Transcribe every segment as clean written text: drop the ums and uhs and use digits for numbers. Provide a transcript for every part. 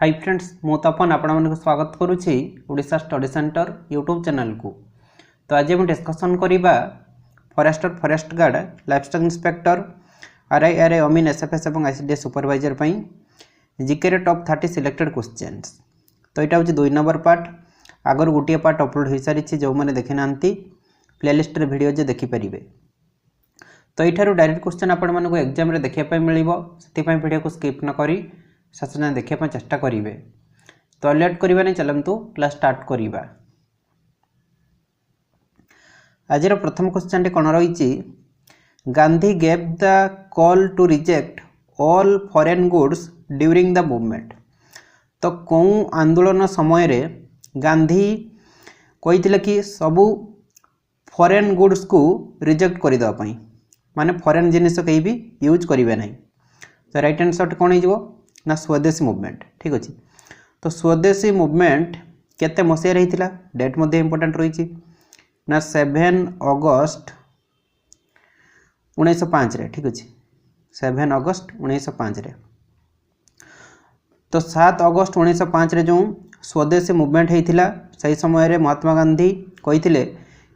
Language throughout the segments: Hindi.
हाई फ्रेंड्स मु तपन आपको स्वागत करुच्ची Odisha study centre YouTube channel को। तो आज हम डिस्कसन करवा forest guard livestock inspector RI अमीन एसएफएस और ICDS supervisor GK top 30 selected questions. तो यहाँ हूँ 2 नंबर पार्ट। आगर गोटे पार्ट अपलोड हो सारी जो मैंने देखी ना प्लेलिस्ट वीडियो जे देखिपारे। तो यू डायरेक्ट क्वेश्चन आपको एग्जाम देखा मिल से वीडियो को स्किप न करी शेष जाए देखा चेष्टा करेंगे। तो लेट करवा नहीं चलतु क्लास स्टार्ट करवा। आज प्रथम क्वेश्चन कौन रही Gandhi gave the call to reject all foreign goods during the movement. तो कौन आंदोलन समय रे गांधी कही कि सबू फॉरेन गुड्स को रिजेक्ट करदेवाई माने फॉरेन जिनिस कहीं भी यूज करेंगे ना। तो राइट आंसर कौन हो ना स्वदेशी मूवमेंट। ठीक अच्छे। तो स्वदेशी मूवमेंट केते मसीह रही डेट मध्य इंपोर्टेंट रही ना 7 अगस्त 1905 रे। ठीक अच्छे 7 अगस्त 1905 रे। तो 7 अगस्त 1905 रे जो स्वदेशी मूवमेंट होता से समय रे महात्मा गांधी कही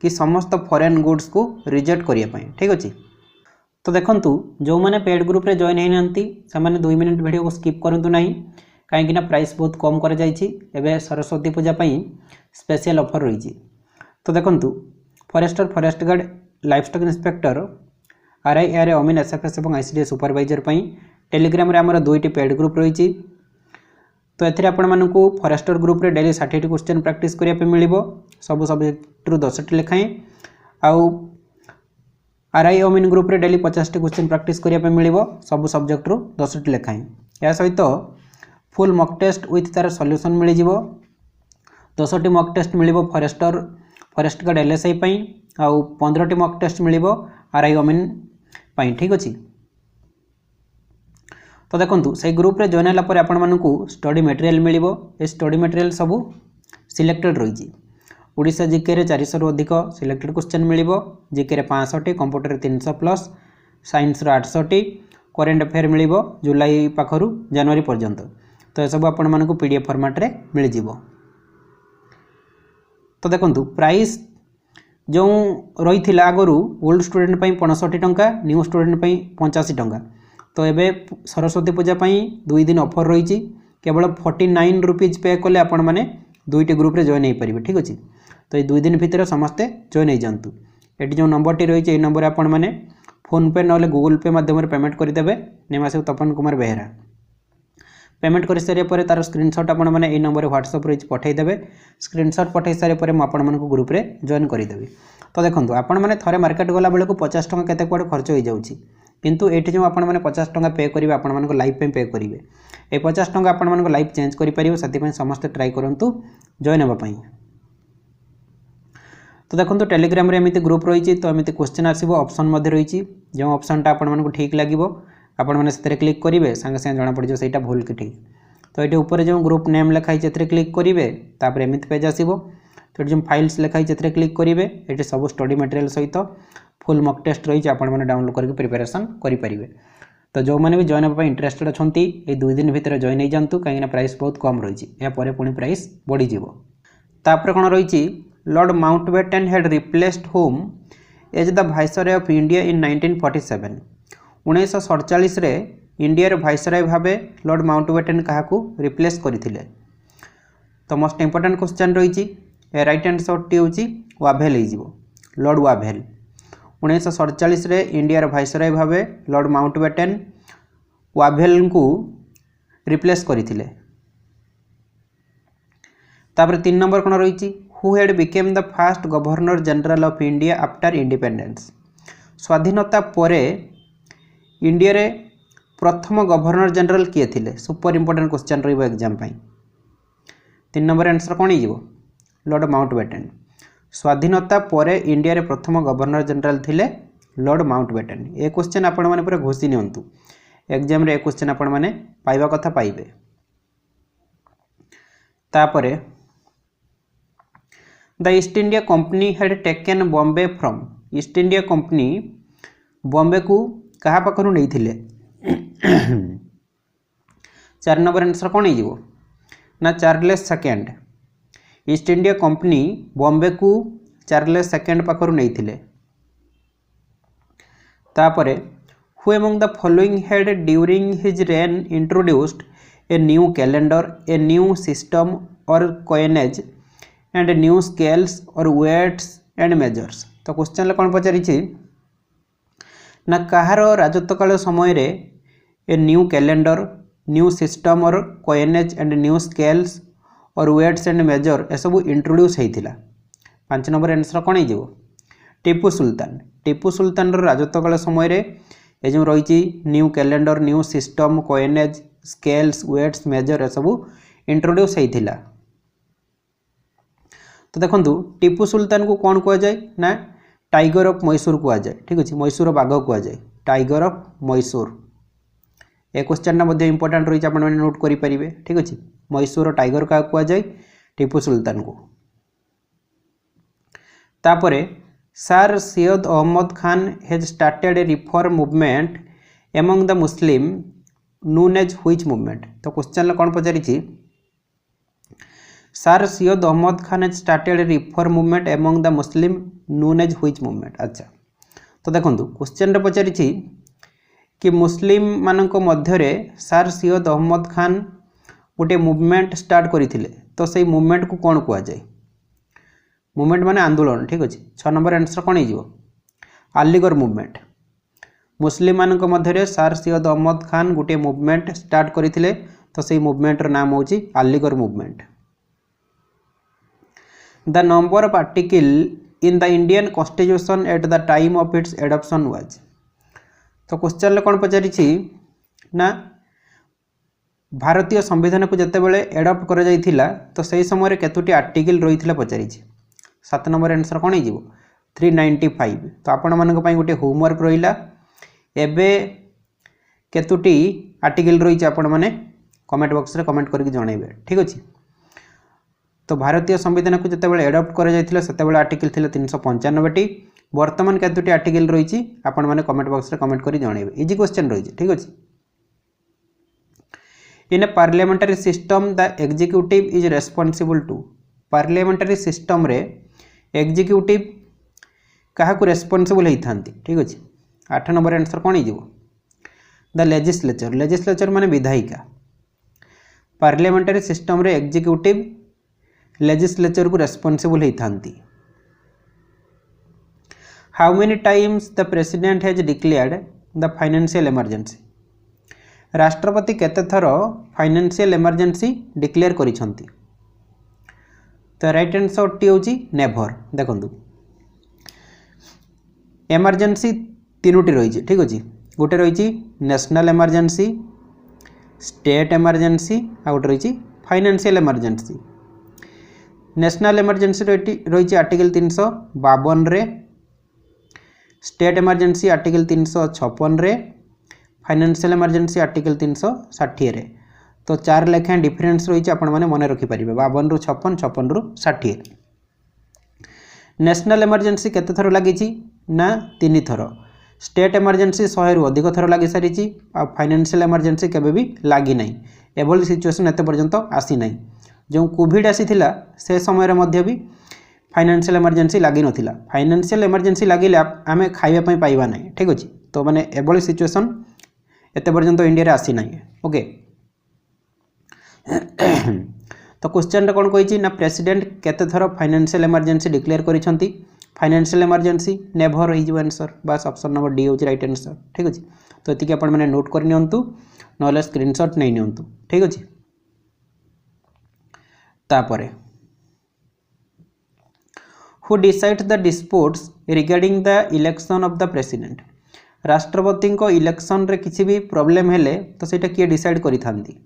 कि समस्त फॉरेन गुड्स को रिजेक्ट करने। ठीक अच्छे। तो देखंतु जो मैंने पेड ग्रुप रे जॉइन होती से 2 मिनट वीडियो को स्किप करंतु नहीं कहीं प्राइस बहुत कम कर एबे सरस्वती पूजा स्पेशल ऑफर रही। तो देखंतु forest guard livestock inspector RI अमीन एसएफएस और आईसीडीएस सुपरवाइजर टेलीग्राम रे हमर 2टी पेड ग्रुप रही। तो एथिरे आपण मानकु फॉरेस्टर ग्रुप रे डेली 60 क्वेश्चन प्रैक्टिस करिया मिलिबो सब सब्जेक्ट रु 10 लेखाएं आउ आरआई अमीन ग्रुप रे डेली 50 क्वेश्चन प्रैक्टिस करिया मिलिबो सब सब्जेक्ट रु 10 लेखाएं। या सहित फुल मॉक टेस्ट विथ तार सॉल्यूशन मिल जिवो 10 मॉक टेस्ट मिलिबो फॉरेस्ट गार्ड एलएसआई पई आउ 15 मॉक टेस्ट मिलिबो आरआई अमीन पई। ठीक अछि। तो देखंतु से ग्रुप रे जॉइन होला पर आपण मानकु स्टडी मटेरियल मिलिबो। ए स्टडी मटेरियल सब सिलेक्टेड रही। ओडिशा जीके रे 400 रु अधिक सिलेक्टेड क्वेश्चन मिलिबो। जीके रे 65 कंप्यूटर रे 300 प्लस साइंस रो 800 करेंट अफेयर मिलिबो जुलाई पाखरु जनवरी पर्यंत। तो ये सब आपण मानकु पीडीएफ फॉर्मेट रे मिल जिवो। तो देखंतु प्राइस जो रही आगरू ओल्ड स्टूडेंट 65 टंका न्यू स्टूडेंट 85 टंका। तो एबे सरस्वती पूजा 2 दिन ऑफर रही केवल 49 रुपीज पे कले आपण माने 2टी ग्रुप रे जॉइन हो पारे। ठीक अच्छे। तो ये 2 दिन भितर समस्ते जॉइन हो जातु। ये जो नंबर टी रही है नंबर आपण माने फोन पे ना गूगल पे माध्यम पेमेंट करदे। नेमासे तपन कुमार बेहरा पेमेंट कर सारे तार स्क्रीनशॉट आपण माने ए नंबर व्हाट्सएप रे पठाइदेवे। स्क्रीनशॉट पठाई सारे आपण मानकु ग्रुप रे जॉइन करदेवी। तो देखंतु आपण माने थरे मार्केट गला बेले को 50 टंका केते कुआडे खर्च हो जाउची किंतु एठी जो आपण माने 50 टंका पे करिवे आपण मानको लाइफ पे करिवे। ए 50 टंका आपण मानको लाइफ चेंज करि परिबो। सति पय समस्त ट्राई करंतु जॉइन होबा पय। तो देखो टेलीग्राम रे एमिति ग्रुप रही। तो एमिति क्वेश्चन आसीबो ऑप्शन मध्ये रही जो ऑप्शनटा आपण मानको ठीक लागिबो आपण माने सेतरे क्लिक करिवे संगे संगे जाना पड़िजो सेटा भूल कि ठीक। तो ये ऊपर जो ग्रुप नेम लिखाई सेतरे क्लिक करिवे तापर एमिति पेज आसीबो। तो जो फाइल्स लिखाई सेतरे क्लिक करिवे एटी सब स्टडी मटेरियल सहित फुल मॉक टेस्ट रही आपण माने डाउनलोड करके प्रिपरेशन करि परिवे। तो जो मैंने भी जॉइन होगा इंटरेस्टेड अच्छा ये 2 दिन भितर जॉइन हो जातु कहीं प्राइस बहुत कम रही है। पुणी प्राइस बढ़ीज। तापर कौन रही Lord Mountbatten had replaced whom as the viceroy of India in 1947। 1947 रे इंडिया रे वाइसरॉय भावे लॉर्ड माउंटबेटन क्या रिप्लेस करथिले। तो मोस्ट इंपोर्टेंट क्वेश्चन रही राइट आंसर टी होची वाभेल हो लॉर्ड वाभेल। 1947 रे इंडिया रे वाइसरॉय भावे लॉर्ड माउंटबेटन वाभेल को रिप्लेस करथिले। तापर 3 नंबर कौन रही who head became the first governor general of India after independence. स्वाधीनता परे इंडिया रे प्रथम गवर्नर जनरल किए थिले। सुपर इंपोर्टेंट क्वेश्चन रही एग्जाम 3 नंबर आंसर कौन हो लॉर्ड माउंटबेटन। स्वाधीनता परे इंडिया रे प्रथम गवर्नर जनरल थिले लॉर्ड माउंटबेटन। ए क्वेश्चन आपण माने पूरा घोषी नियंतु एग्जाम रे ए क्वेश्चन आपण माने पाइबा कथा पाइबे। तापरे the East India company had taken Bombay from. East India company Bombay को कहा पाखरु नहीं थिले। 4 नंबर आंसर कौन हो ना Charles second. East India company Bombay को चार्लेस सेकेंड पाखर नहीं। तापरे who among the following head during his rain introduced a new calendar, a new system और कॉइनेज एंड न्यू स्केल्स और वेट्स एंड मेजर्स। तो क्वेश्चन कौन पचारि ना कहार राजत्व काल समय रे a new calendar, new system और कॉइनेज एंड न्यू स्केल्स और वेट्स एंड मेजर ए सब इंट्रोड्यूस होता। 5 नंबर आंसर कौन हो? टीपू सुल्तान। टीपू सुल्तान राजत्व काल समय रे ए जो रही new calendar, new system, coinage, scales, weights, measure ए सब इंट्रोड्यूस होता। तो देखो टीपू सुल्तान को कौन कह जाए ना टाइगर ऑफ मैसूर कह जाए। ठीक अच्छे, मैसूर बाघ कह जाए, tiger of Mysore. A question important रही है, नोट करेंगे। ठीक अच्छे, मैसूर टाइगर क्या कह जाए? टीपू सुल्तान को। तापरे sir Syed Ahmed Khan has started a reform movement among the Muslim known as which movement. तो क्वेश्चन कौन पचारि sir Syed Ahmed Khan has started a reform movement among the Muslim known as which movement. अच्छा, तो देखो क्वेश्चन पचारि कि मुस्लिम मानक मध्य सर सैयद अहमद खान गोटे मूवमेंट स्टार्ट करते, तो सही मूवमेंट को कौन कह जाए? मूवमेंट माने आंदोलन। ठीक अच्छे, 6 नंबर आंसर कौन हो? अलीगढ़ मूवमेंट। मुस्लिम मानक मध्य सर सैयद अहमद खान गोटे मूवमेंट स्टार्ट करते, तो सही मूवमेंटर नाम हूँ Aligarh movement. The number of article in the Indian constitution at the time of its adoption was. तो क्वेश्चन कौन पचारि ना भारतीय संविधान को जिते बड़े एडप्ट कर जाइथिला, तो सही समय केतोटी आर्टिकल रही पचारि। 7 नंबर आंसर कौन हो? 395। तो आपण मानक पई गोटे होमवर्क रहिला, एबे केतोटी आर्टिकल रही आपण माने कमेंट बॉक्स रे कमेंट करके जणाइबे। ठीक अच्छे, तो भारतीय संविधान को जिते बड़े एडप्ट कर जाइथिला सेते बड़े आर्टिकल थिला 395टी। वर्तमान केतोटी आर्टिकल रही आपण माने कमेंट बॉक्स रे कमेंट करी जणाइबे। इजी क्वेश्चन रही। ठीक अच्छे, in a parliamentary system the executive is responsible to. Parliamentary system रे एग्जीक्यूटिव क्या रेस्पॉन्सिबल होता। ठीक अच्छे, 8 नंबर आंसर कौन हो? The legislature. लेजिस्लेचर माने विधायिका। पार्लियामेंटरी सिस्टम रे एग्जीक्यूटिव लेजिस्लेचर को रेस्पॉन्सिबल होता। How many times the president has declared the financial emergency. राष्ट्रपति केते थर फाइनेंशियल इमरजेंसी डिक्लेयर करिसंती? तो राइट आंसर टी होची नेभर। देखंतु इमरजेंसी तीनोटी रही। ठीक अच्छे, गोटे रही नेशनल इमरजेंसी, स्टेट इमरजेंसी, आ गोटे रही फाइनेंशियल इमरजेंसी। नेशनल इमरजेंसी रही आर्टिकल 352 रे, स्टेट इमरजेंसी आर्टिकल 356 रे, फाइनेंशियल इमरजेंसी आर्टिकल 360 रे। तो 4 लेखाएं डिफरेन्स रही आपण मैंने मन रखिपारे 52 रु 56, 56 रु 60। नेशनल इमरजेंसी केते थर लगी ना 3 थर। स्टेट इमरजेंसी 100 रु अधिक थर लगी सारी। फाइनेंशियल इमरजेंसी केबे भी लगी ना, एभली सिचुएसन एते पर्यंत आसी ना। जो कोविड आसीथिला से समय मध्य भी फाइनेंशियल इमरजेंसी लगी नथिला। फाइनेंशियल इमरजेंसी लगिले आमे खाइबा पई पाइबा ना। ठीक अच्छे, तो माने एभली सिचुएसन एते पर्यंत इंडिया आसी ना। ओके, तो क्वेश्चन कौन कही ना प्रेसिडेंट केते थर फाइनेंशियल इमरजेंसी डिक्लेयर करिसंती? फाइनेंशियल इमरजेंसी नेभर हो आंसर। बस ऑप्शन नंबर डी हो राइट आंसर। ठीक अच्छे, तो ये आपण मैंने नोट कर नियंतु, नॉलेज स्क्रीनशॉट नहीं नियंतु। ठीक अच्छे, तापरे who decide the disputes regarding the election of the president. राष्ट्रपति को इलेक्शन रे किसी भी प्रॉब्लम हेले तो सेटा किए डिसाइड करि थांती?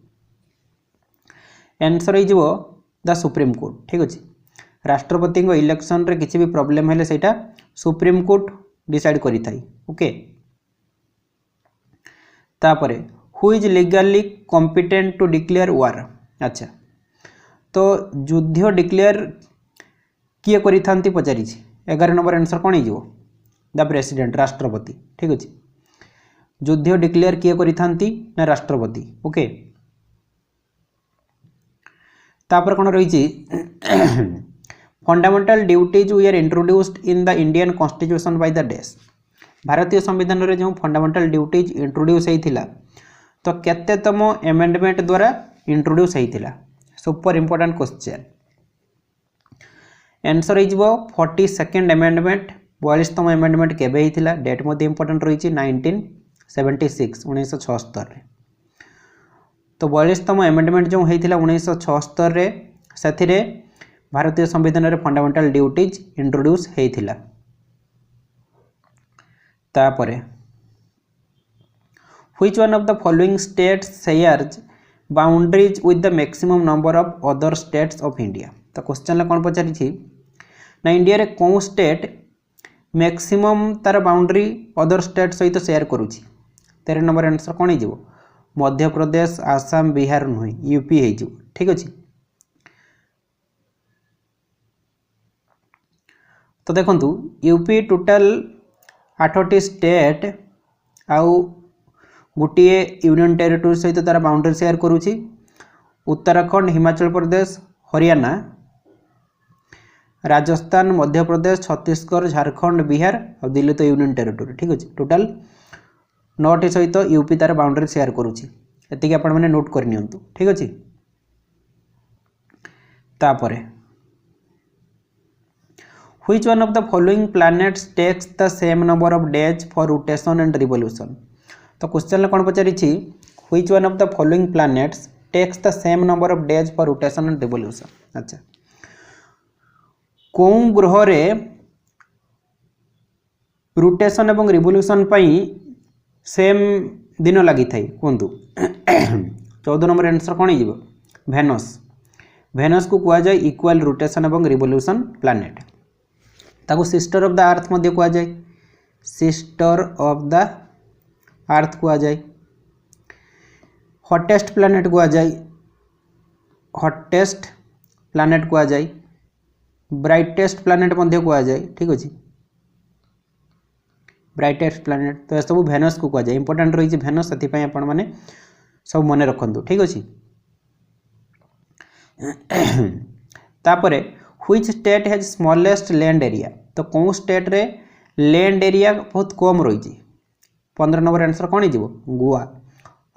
आंसर हो द सुप्रीम कोर्ट। ठीक अच्छे, राष्ट्रपति को इलेक्शन रे किसी भी प्रॉब्लम हेले सेटा सुप्रीम कोर्ट डिसाइड करि थाई। ओके, तापरे who is legally competent to declare war. अच्छा, तो युद्ध डिक्लेयर किए करि थांती पचारि। 11 नंबर आंसर कौन हो? द प्रेसिडेंट, राष्ट्रपति। ठीक अच्छे, युद्ध डिक्लेयर किए करि थांती ना राष्ट्रपति। ओके, तापर कौन रही fundamental duties we are introduced in the Indian constitution by the डेस। भारतीय संविधान रे जो फंडामेंटल ड्यूटीज इंट्रोड्यूस होइथिला तो केतेतम एमेंडमेंट द्वारा इंट्रोड्यूस होइथिला। Super important question. आंसर हो 42nd एमेंडमेंट। 42तम एमेंडमेंट केबे होइथिला डेट मध्ये इंपोर्टेंट रही 1976 1976 रे। तो 42तम एमेंडमेंट जो होइथिला 1976 रे साथिरे भारतीय संविधान रे फंडामेंटल ड्यूटीज इंट्रोड्यूस होइथिला। तापरे which one of the following states shares boundaries with the maximum number of other states of India. तो क्वेश्चन कौन पचारि ना इंडिया रे कौन स्टेट मैक्सिमम तार बाउंड्री अदर स्टेट सहित शेयर करुछि। 13 नंबर आंसर कौन हो मध्य प्रदेश आसाम बिहार नुहे यूपी हो। ठीक अच्छे तो देखु यूपी टोटाल 8टी स्टेट आउ गोटे यूनियन टेरिटोरी सहित तार बाउंड्री शेयर करुछि। उत्तराखंड हिमाचल प्रदेश हरियाणा राजस्थान मध्य प्रदेश छत्तीसगढ़ झारखंड बिहार और दिल्ली तो यूनियन टेरिटोरी। ठीक अच्छे टोटाल 9टी सहित यूपी तार बाउंड्री शेयर करुछि। एतिक आपण माने नोट कर नियंतु। ठीक अच्छे तापरे which one of the following planets takes the same number of days for rotation and revolution. तो क्वेश्चन कौन पचारि which one of the following planets takes the same number of days for rotation and revolution. अच्छा कौन ग्रह रे रोटेशन एवं रिवोल्यूशन पई सेम दिन लगी थाई कहतु। 14 नंबर आंसर कौन हो भेनस। भेनस को कह जाए इक्वल रोटेशन एवं रिवोल्यूशन प्लैनेट। ताको सिस्टर ऑफ द अर्थ मध्य कह जाए सिस्टर ऑफ द अर्थ कह जाए। हॉटेस्ट प्लैनेट कह जाए हॉटेस्ट प्लैनेट कह जाए। ब्राइटेस्ट प्लैनेट मध्य कह जाए। ठीक अच्छे ब्राइटेस्ट प्लैनेट तो यह सब भेनस को कह जाए। इंपोर्टेंट रही भेनस से आपण मैंने सब मन रखु। ठीक अच्छे तापरे which state has smallest land area. तो कौन स्टेट रे लैंड एरिया बहुत कम रही। 15 नंबर आंसर कौन हो Goa.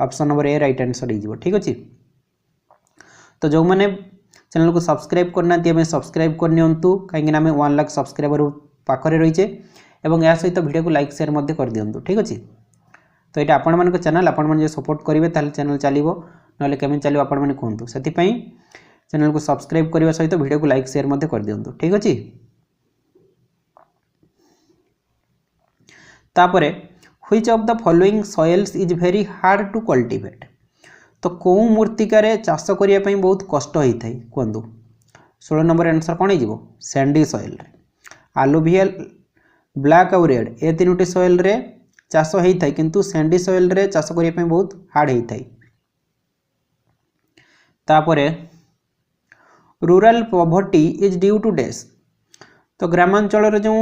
Option number A right answer हो। ठीक अच्छे तो जो मैंने चैनल को सब्सक्राइब करना सब्सक्राइब करनियंतु कहीं आम 1 लाख सब्सक्राइबर पाखरे रहीचे एवं या सहित वीडियो को लाइक शेयर मध्य कर दियंतु। ठीक अच्छे तो ये आपण मान चैनल आपण मैंने सपोर्ट करेंगे ताल चैनल चलो ना केमी चलो आपण मैंने कहतु से चैनल को सब्सक्राइब करने सहित वीडियो को लाइक शेयर मध्य कर दियंतु। ठीक अच्छे तापरे which of the following soils is very hard to cultivate. तो कौ मूर्तिकार चाष करने बहुत कष्ट होता है कहतु। 16 नंबर आंसर कौन हो सैंडी सॉइल। आलुवियल ब्लैक और रेड ए 3टी सॉइल रे चाष होता है किंतु सैंडी सॉइल रे चाष करने बहुत हार्ड होता है। तापरे rural poverty is due to dash. तो ग्रामांचल जो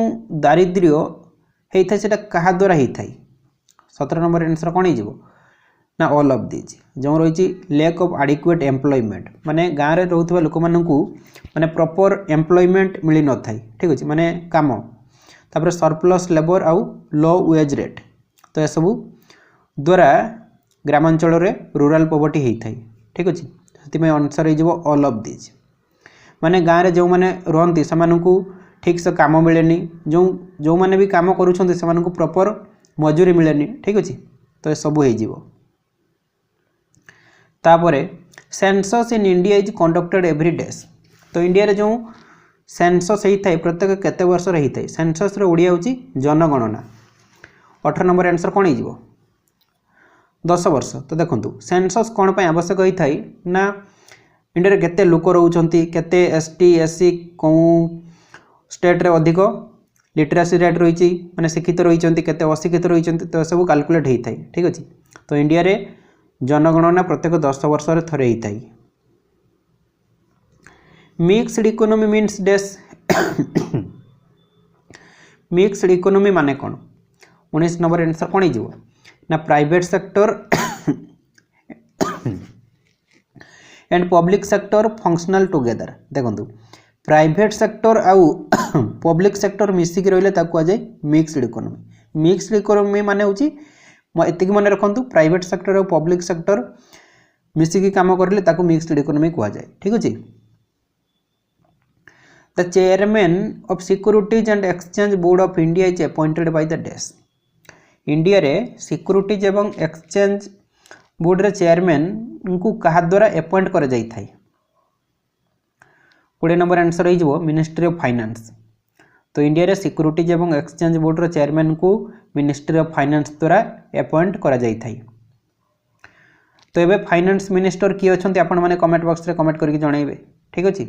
दारिद्र्य होता है सेटा कहा द्वारा होता है। 17 नंबर आंसर कौन हो ना ऑल ऑफ दिज जो रही लैक ऑफ एडिक्वेट एम्प्लॉयमेंट माने गाँव में रोकवा लोक माने प्रॉपर एम्प्लॉयमेंट मिल न था। ठीक अच्छे माने काम तापर सरप्लस लेबर आउ लो वेज रेट तो यह सब द्वारा ग्रामांचल रे रूरल पॉवर्टी होता है। ठीक अच्छे से आंसर हो ऑल ऑफ दिज माने गाँव में जो मैंने रहती से ठीक से काम मिलेनी जो मैंने भी काम करुँच से प्रॉपर मजूरी मिलेनी। ठीक अच्छे तो यह सब हो तापरे census in India is conducted every days. तो इंडिया रे जो सेंसस होता है प्रत्येक केते वर्ष होता है। सेंसस रो ओडिया होची जनगणना। 18 नंबर आंसर कौन हो 10 वर्ष। तो देखो सेंसस कौन पर आवश्यक होता है ना इंडिया रे केते लोक रोचंती केते एसटी एससी कौ स्टेट रे अधिक लिटरेसी रेट रही माने शिक्षित रही केते अशिक्षित रही तो सब कैलकुलेट होता है। ठीक अच्छे तो इंडिया रे जनगणना प्रत्येक 10 वर्ष थरे होता है। मिक्सड इकोनॉमी मीन्स डेस। मिक्सड इकोनॉमी माने कौन 19 नंबर आंसर कौन हो ना private sector and public sector functional together देखो प्राइवेट सेक्टर आउ पब्लिक सेक्टर मिसिक रहिले ताकू आ जाए मिक्सड इकोनॉमी। मिक्सड इकोनॉमी माने होची एतिक मन रखंतु प्राइवेट सेक्टर और पब्लिक सेक्टर मिसिक काम करले ताकू मिक्सड इकोनॉमी कहा जाए। ठीक अछि। The chairman of securities and exchange board of India is appointed by the dash. India रे सिक्योरिटीज एवं एक्सचेंज बोर्ड रे चेयरमैन को कहा द्वारा अपॉइंट कर जाई थाई। 20 नंबर आंसर हो मिनिस्ट्री ऑफ फाइनेंस। तो इंडिया रे सिक्योरिटीज एवं एक्सचेंज बोर्ड रो चेयरमैन को मिनिस्ट्री ऑफ फाइनेंस द्वारा अपॉइंट करा जाई थाई। तो एबे फाइनेंस मिनिस्टर किए अछंती आपण माने कमेंट बॉक्स रे कमेंट करके जणाइबे। ठीक अछि।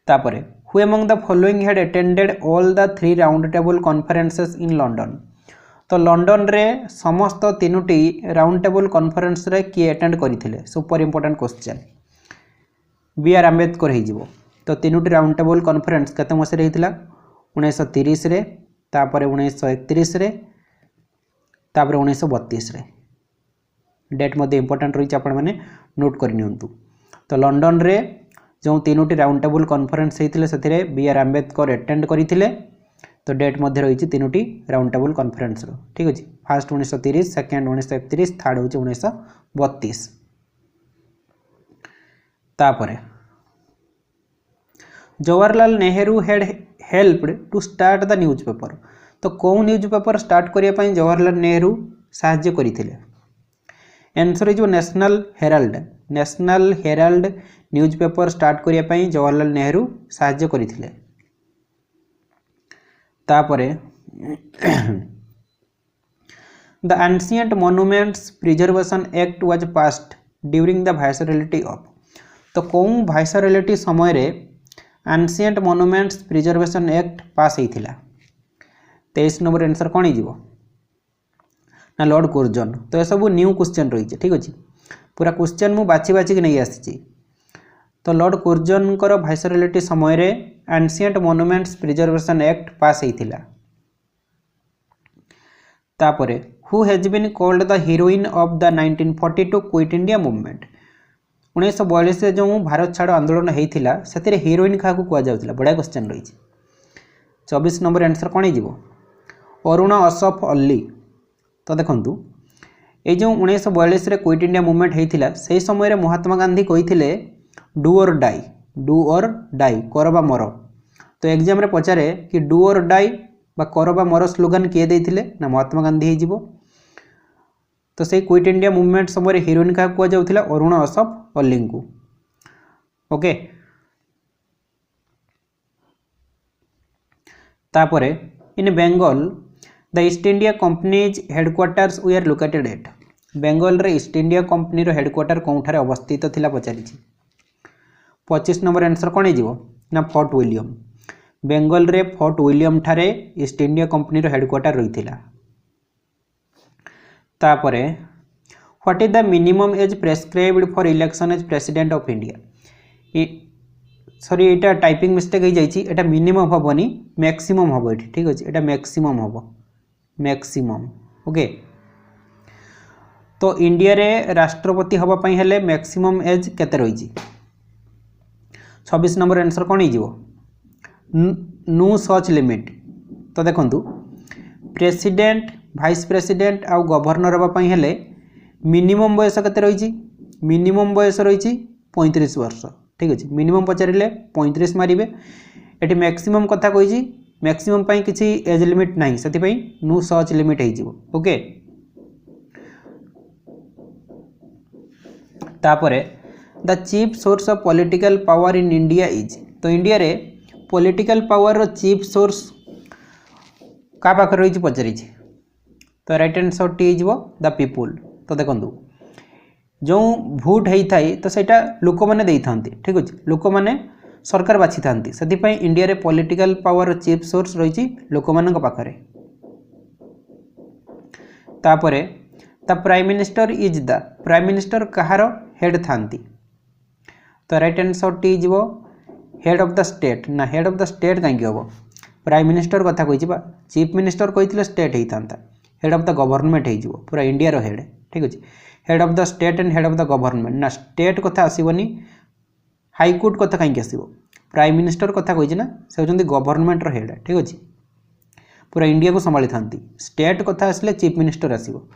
तापरे who among the following had attended all the 3 round table conferences in London. तो लंडन रे समस्त 3टी राउंड टेबल कॉन्फ्रेंस रे किए अटेंड करिथिले super important question B R Ambedkar हो। तो 3टी राउंड टेबल कॉन्फ्रेंस केते मसे रहितला 1930 रे तापरे 1931 रे तापरे 1932 रे। डेट मध्ये इंपोर्टेंट रही आपण माने नोट कर नियंतु। तो लंडन रे जो 3टी राउंड टेबल कॉन्फ्रेंस होइतिले सेथिरे बी आर आंबेडकर अटेंड करिथिले। तो डेट मध्ये रही 3टी राउंड टेबल कॉन्फ्रेंस रो। ठीक अछि। फर्स्ट 1930, सेकंड 1931, थर्ड होची 1932। तापरे Jawaharlal Nehru had helped to start the newspaper. तो कौन न्यूज़पेपर स्टार्ट करिया पई जवाहरलाल नेहरू सहाय्य करिथिले। Answer is National Herald. National Herald newspaper start करिया पई जवाहरलाल नेहरू सहाय्य करिथिले। तापरे the ancient monuments preservation act was passed during the viceroyalty of. तो कौन वाइसरॉयल्टी समय रे ancient monuments preservation act pass होइथिला। 23 नंबर आंसर कोन हिजिवो ना लॉर्ड कुर्जन। तो ये सब न्यू क्वेश्चन रही है। ठीक अच्छे। पूरा क्वेश्चन मु बाची बाची नहीं आसी। तो लॉर्ड कुर्जन कर वाइसरॉयल्टी समय रे ancient monuments preservation act pass होइथिला। तापरे who has been called the heroine of the 1942 quit India movement. 1942 जो भारत छाड़ आंदोलन होता से हीरोइन क्या कहुला। बढ़िया क्वेश्चन रही। 24 नंबर आंसर कौन हो अरुण असफ अल्ली। तो देखु ये जो 1942 क्विट इंडिया मूवमेंट होता से समय महात्मा गांधी कही डू और डाई। डू और डाई कर बा मर। तो एग्जाम रे पचारे कि डू और डाई बा कर बा मर स्लोगान किए देथिले ना महात्मा गांधी हो। तो से क्विट इंडिया मूवमेंट समय हीरोइन क्या कहुला अरुण असफ अल्ली को। ओके। तापरे in Bengal the East India company's headquarters we are located at. Bengal रे ईस्ट इंडिया कंपनी रो हेडक्वार्टर कौठारे अवस्थित थिला पचारि। 25 नंबर आंसर कौन हो ना फोर्ट विलियम। बेंगल रे फोर्ट विलियम ठारे ईस्ट इंडिया कंपनी रो हेडक्वार्टर रही थिला। तापरे what is the minimum age prescribed for election as president of India. Sorry एटा टाइपिंग मिस्टेक हो जाइए। एटा मिनिमम हेनी मैक्सिमम हम ये। ठीक अच्छे। एटा मैक्सिमम हम मैक्सिमम। ओके। तो इंडिया रे राष्ट्रपति हवापाई हेले मैक्सिमम एज केते रही। 26 नंबर आंसर कौन हो नो सच लिमिट। तो देखु प्रेसिडेंट वाइस प्रेसिडेंट आउ गवर्नर हवापाई हेले मिनिमम बयस केते रही। मिनिमम बयस रही 35 वर्ष। ठीक अच्छे। मिनिमम पचारे 35 मारे। ये मैक्सिमम कथा कही मैक्सिमम पाई किसी एज लिमिट नहीं से नो सच लिमिट हो। ओके। तापरे the chief source of political power in India is. तो इंडिया रे पॉलिटिकल पावर रो चीफ सोर्स का पाख रही पचारि। तो राइट आंसर टी हो द पीपुल। तो देखो जो भोट होता है तो सेटा लोक मैंने दे था। ठीक अच्छे। लोक मैंने सरकार बाछि था से इंडिया रे पॉलिटिकल पावर चीफ सोर्स रही लोक मान पाखरे। तापरे the prime minister is the prime minister Kahar head था। तो राइट आंसर टी हो हेड ऑफ द स्टेट ना हेड ऑफ द स्टेट कहीं हम प्राइम मिनिस्टर कथा कही चीफ मिनिस्टर कही स्टेट होता हेड ऑफ द गवर्नमेंट हो पूरा इंडिया रो हेड। ठीक अच्छे। Head of the state and head of the government ना स्टेट कथा आसबनी हाईकोर्ट कथा कहीं आसो प्राइम मिनिस्टर कथा कही ना से होती गवर्नमेंट हेड ठीक अच्छे पूरा इंडिया को संभाली था स्टेट कथा आसले चीफ मिनिस्टर आसो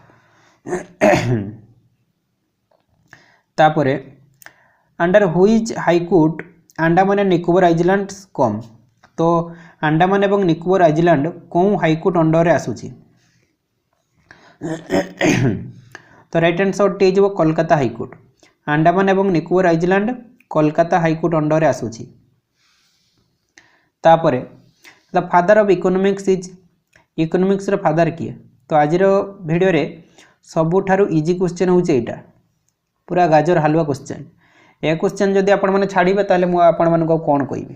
तापरे अंडर हुईज high court Andaman and Nicobar island कम तो अंडमान एवं निकोबर आइलैंड कौन हाईकोर्ट अंडर आसूची तो राइट आंसर टी हो कोलकाता हाईकोर्ट अंडमान एवं Nicobar island Kolkata high court under आसूची तापरे the father of economics is economics रो फादर किए तो आज वीडियो रे सबुठारु इजी क्वेश्चन होचे एटा पूरा गाजर हलवा क्वेश्चन ए क्वेश्चन जदि आपण माने छाड़िबे ताले मु आपण मानको कोन कहबी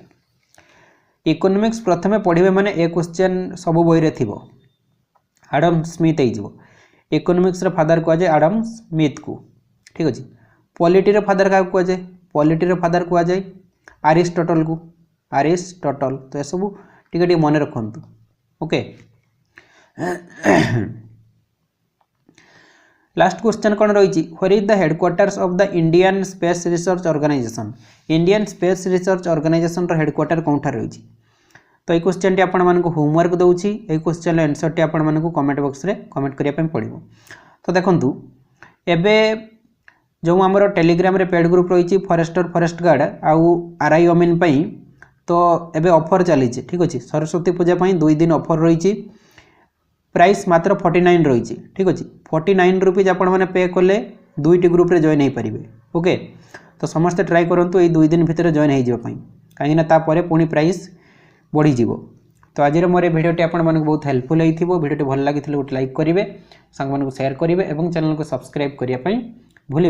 इकोनॉमिक्स प्रथमे पढ़िबे माने ए क्वेश्चन सब बही रे थिबो आडम स्मिथ हो इकोनॉमिक्स रो फादर को जाए आडम स्मिथ को ठीक अच्छे पॉलिटी रो फादर क्या कहुए पॉलिटी रो फादर कहुए जाए अरिस्टोटल को अरिस्टोटल तो ये सब टी मन रखु ओके लास्ट क्वेश्चन कौन रही where is the headquarters of the Indian Space Research Organisation Indian Space Research Organisation रो हेडक्वार्टर कौन रही तो ये क्वेश्चन टी आपण मानक होमवर्क दूसरी ये क्वेश्चन आंसर टी आपण मानक कमेंट बॉक्स रे कमेंट करिया पड़ो तो देखंतु एबे जो आमर टेलीग्राम रे पेड ग्रुप रही फॉरेस्टर फॉरेस्ट गार्ड आउ आरआई अमीन पई तो एबे ऑफर चली ठीक अच्छे सरस्वती पूजा 2 दिन ऑफर रही प्राइस मात्र 49 रही ठीक अच्छे 49 रुपीज आपण मैंने पे कले 2टी ग्रुप रे जॉइन हो पारे ओके तो समस्ते ट्राई करूँ ये 2 दिन भितर जॉइन होगापी कहीं पुणी प्राइस बढ़ी जीवो तो आज मोर भिडियोटी आपण मानक बहुत हेल्पफुल होइथिबो भिडियोटी भल लागिथिले गोटे लाइक करेंगे सांग मानक शेयर करेंगे और चैनल को सब्सक्राइब करने भूलें।